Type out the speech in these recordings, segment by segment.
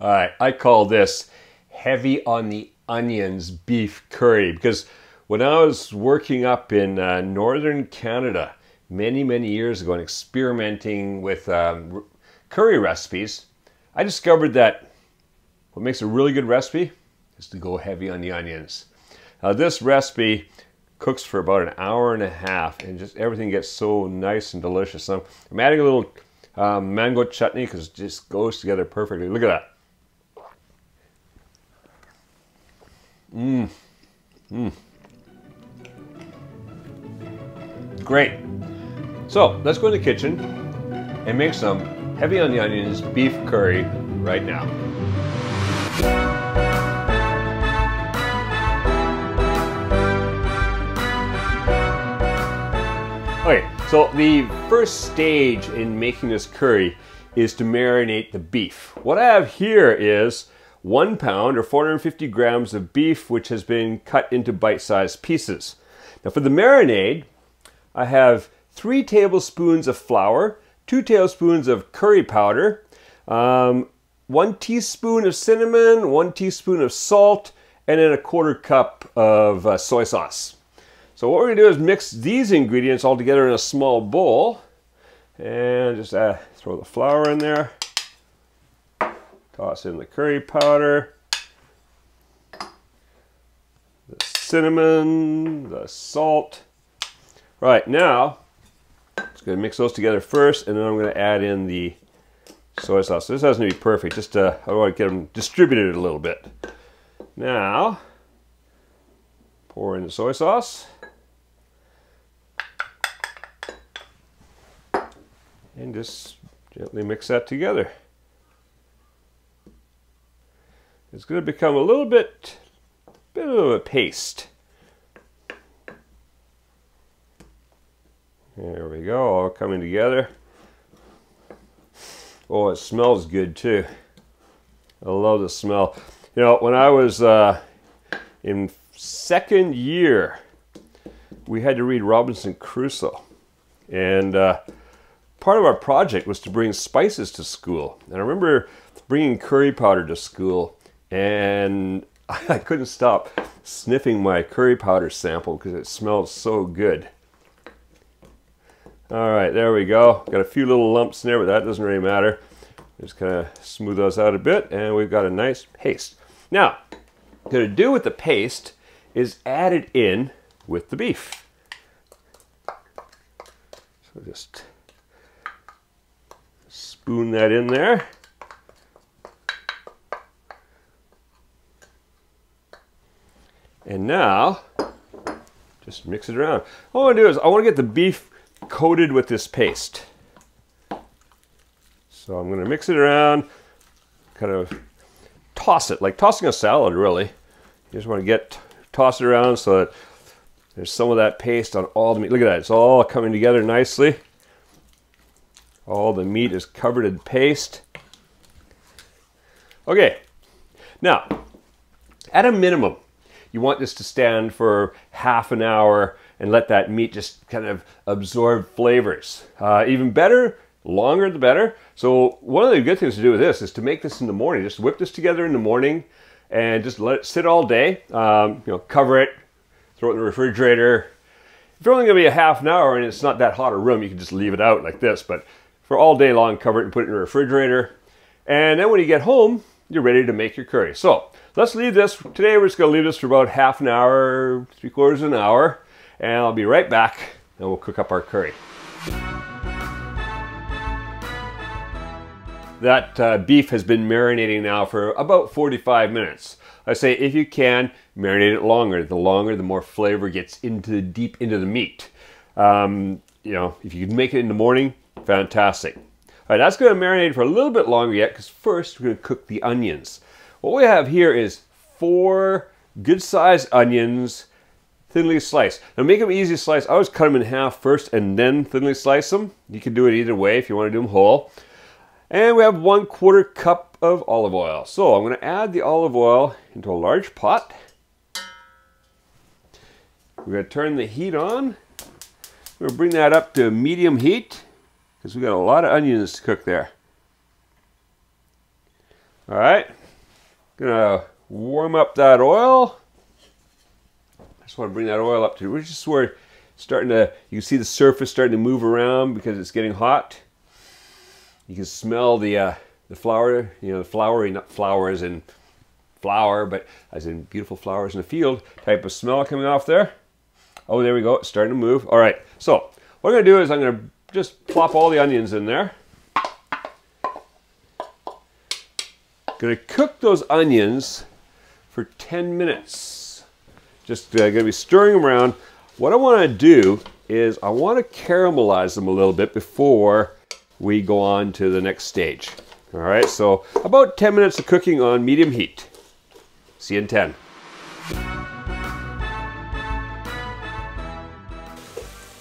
All right, I call this heavy on the onions beef curry because when I was working up in northern Canada many years ago and experimenting with curry recipes, I discovered that what makes a really good recipe is to go heavy on the onions. Now this recipe cooks for about an hour and a half and just everything gets so nice and delicious. So I'm adding a little mango chutney because it just goes together perfectly. Look at that. Great. So let's go in the kitchen and make some heavy on the onions beef curry right now. Okay, so the first stage in making this curry is to marinate the beef. What I have here is 1 pound or 450 grams of beef which has been cut into bite-sized pieces. Now for the marinade, I have 3 tablespoons of flour, 2 tablespoons of curry powder, 1 teaspoon of cinnamon, 1 teaspoon of salt, and then a 1/4 cup of soy sauce. So what we're going to do is mix these ingredients all together in a small bowl and just throw the flour in there, toss in the curry powder, the cinnamon, the salt. Right, now I'm just going to mix those together first and then I'm going to add in the soy sauce. So this doesn't need to be perfect, just I want to get them distributed a little bit. Now pour in the soy sauce. And just gently mix that together. It's going to become a little bit of a paste. There we go, all coming together. Oh, it smells good too. I love the smell. You know, when I was in 2nd year, we had to read Robinson Crusoe. And part of our project was to bring spices to school. And I remember bringing curry powder to school and I couldn't stop sniffing my curry powder sample because it smelled so good. All right, there we go. Got a few little lumps in there, but that doesn't really matter. Just kind of smooth those out a bit and we've got a nice paste. Now, what I'm going to do with the paste is add it in with the beef. So just spoon that in there. And now, just mix it around. All I want to do is I want to get the beef coated with this paste. So I'm going to mix it around, kind of toss it, like tossing a salad really. You just want to toss it around so that there's some of that paste on all the meat. Look at that, it's all coming together nicely. All the meat is covered in paste. Okay, now, at a minimum, you want this to stand for half an hour and let that meat just kind of absorb flavors. Even better, longer the better. So one of the good things to do with this is to make this in the morning. Just whip this together in the morning and just let it sit all day. You know, cover it, throw it in the refrigerator. If you're only going to be a half an hour and it's not that hot a room, you can just leave it out like this. But for all day long, cover it and put it in the refrigerator. And then when you get home, you're ready to make your curry. So let's leave this. Today we're just going to leave this for about half an hour, 3/4 an hour. And I'll be right back and we'll cook up our curry. That beef has been marinating now for about 45 minutes. I say if you can, marinate it longer. The longer, the more flavor gets deep into the meat. You know, if you can make it in the morning, fantastic. All right, that's going to marinate for a little bit longer yet because first we're going to cook the onions. What we have here is 4 good-sized onions, thinly sliced. Now make them easy to slice. I always cut them in half first and then thinly slice them. You can do it either way if you want to do them whole. And we have 1/4 cup of olive oil. So I'm going to add the olive oil into a large pot. We're going to turn the heat on. We're going to bring that up to medium heat because we've got a lot of onions to cook there. All right, gonna warm up that oil. I just want to bring that oil up to just where it's starting to, you can see the surface starting to move around because it's getting hot. You can smell the flour, you know, the floury, not flour as in flour, but as in beautiful flowers in the field type of smell coming off there. Oh, there we go, it's starting to move. All right, so what I'm gonna do is I'm gonna just plop all the onions in there. Gonna cook those onions for 10 minutes. Just gonna be stirring them around. What I wanna do is I wanna caramelize them a little bit before we go on to the next stage. All right, so about 10 minutes of cooking on medium heat. See you in 10.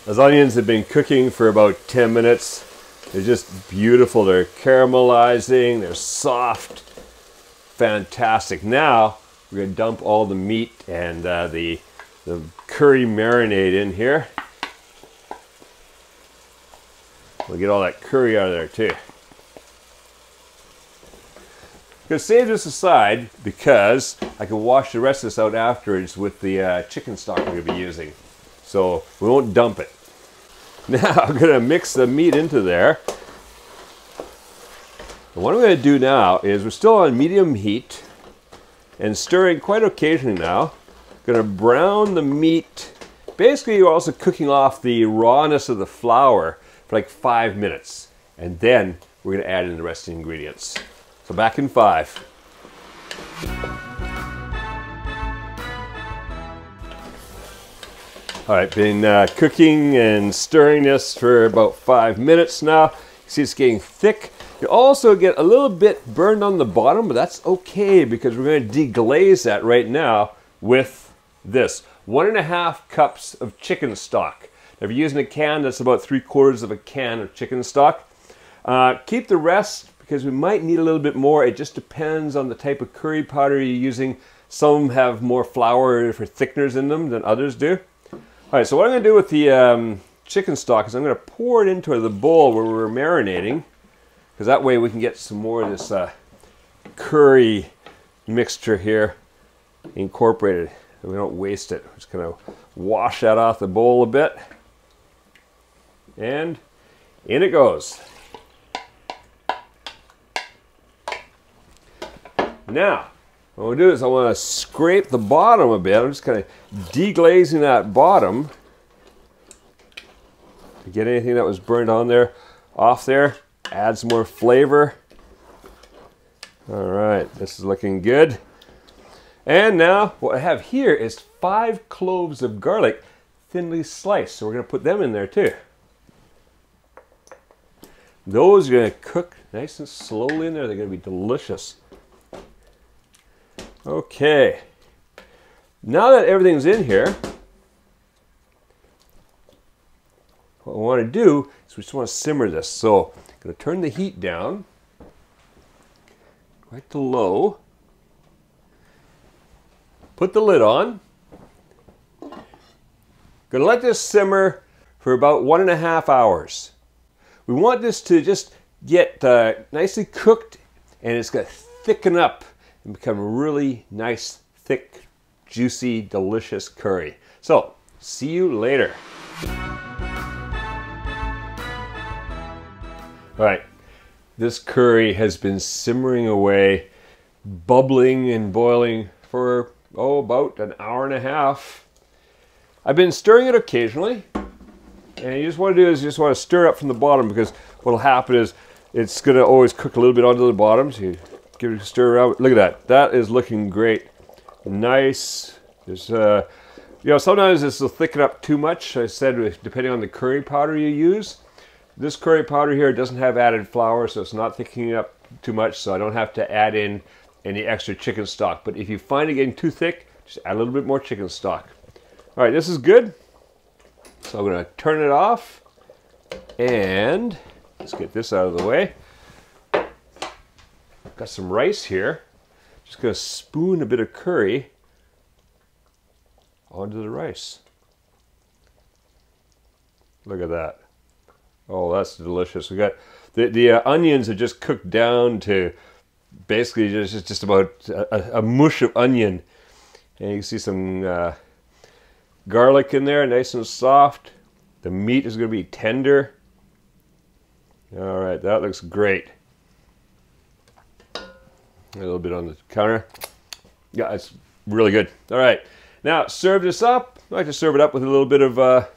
Those onions have been cooking for about 10 minutes. They're just beautiful. They're caramelizing, they're soft. Fantastic. Now we're going to dump all the meat and the curry marinade in here. We'll get all that curry out of there too. I'm going to save this aside because I can wash the rest of this out afterwards with the chicken stock we're going to be using. So we won't dump it. Now I'm going to mix the meat into there. And what I'm going to do now is we're still on medium heat and stirring quite occasionally now. Going to brown the meat. Basically, you're also cooking off the rawness of the flour for like 5 minutes. And then we're going to add in the rest of the ingredients. So back in 5. All right, been cooking and stirring this for about 5 minutes now. You see it's getting thick. You also get a little bit burned on the bottom, but that's okay because we're going to deglaze that right now with this. 1.5 cups of chicken stock. Now, if you're using a can, that's about 3/4 of a can of chicken stock. Keep the rest because we might need a little bit more. It just depends on the type of curry powder you're using. Some have more flour for thickeners in them than others do. All right, so what I'm going to do with the chicken stock is I'm going to pour it into the bowl where we're marinating, because that way we can get some more of this curry mixture here incorporated, and we don't waste it. We're just going to wash that off the bowl a bit, and in it goes. Now, what we'll do is I want to scrape the bottom a bit. I'm just kind of deglazing that bottom to get anything that was burned on there off there. Add some more flavor. All right, this is looking good. And now what I have here is 5 cloves of garlic thinly sliced. So we're going to put them in there too. Those are going to cook nice and slowly in there. They're going to be delicious. Okay, now that everything's in here, what we want to do is we just want to simmer this. So I'm going to turn the heat down, right to low, put the lid on, going to let this simmer for about 1.5 hours. We want this to just get nicely cooked, and it's going to thicken up and become a really nice, thick, juicy, delicious curry. So, see you later. All right, this curry has been simmering away, bubbling and boiling for, about 1.5 hours. I've been stirring it occasionally, and you just want to do is you just want to stir it up from the bottom, because what will happen is it's going to always cook a little bit onto the bottom. So you give it a stir around. Look at that. That is looking great. Nice. There's, you know, sometimes this will thicken up too much. I said depending on the curry powder you use. This curry powder here doesn't have added flour, so it's not thickening up too much, so I don't have to add in any extra chicken stock. But if you find it getting too thick, just add a little bit more chicken stock. All right, this is good. So I'm going to turn it off, and let's get this out of the way. Got some rice here. Just going to spoon a bit of curry onto the rice. Look at that. Oh, that's delicious. We got the onions are just cooked down to basically just about a mush of onion. And you can see some garlic in there, nice and soft. The meat is going to be tender. All right, that looks great. A little bit on the counter. Yeah, it's really good. All right, now serve this up. I like to serve it up with a little bit of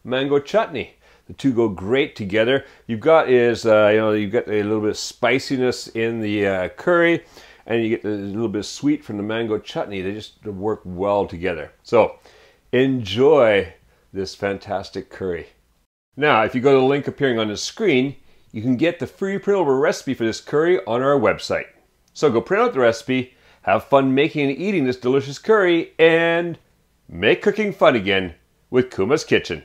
mango chutney. The two go great together. You've got you've got a little bit of spiciness in the curry, and you get a little bit of sweet from the mango chutney. They just work well together. So enjoy this fantastic curry. Now, if you go to the link appearing on the screen, you can get the free printable recipe for this curry on our website. So go print out the recipe, have fun making and eating this delicious curry, and make cooking fun again with Kuma's Kitchen.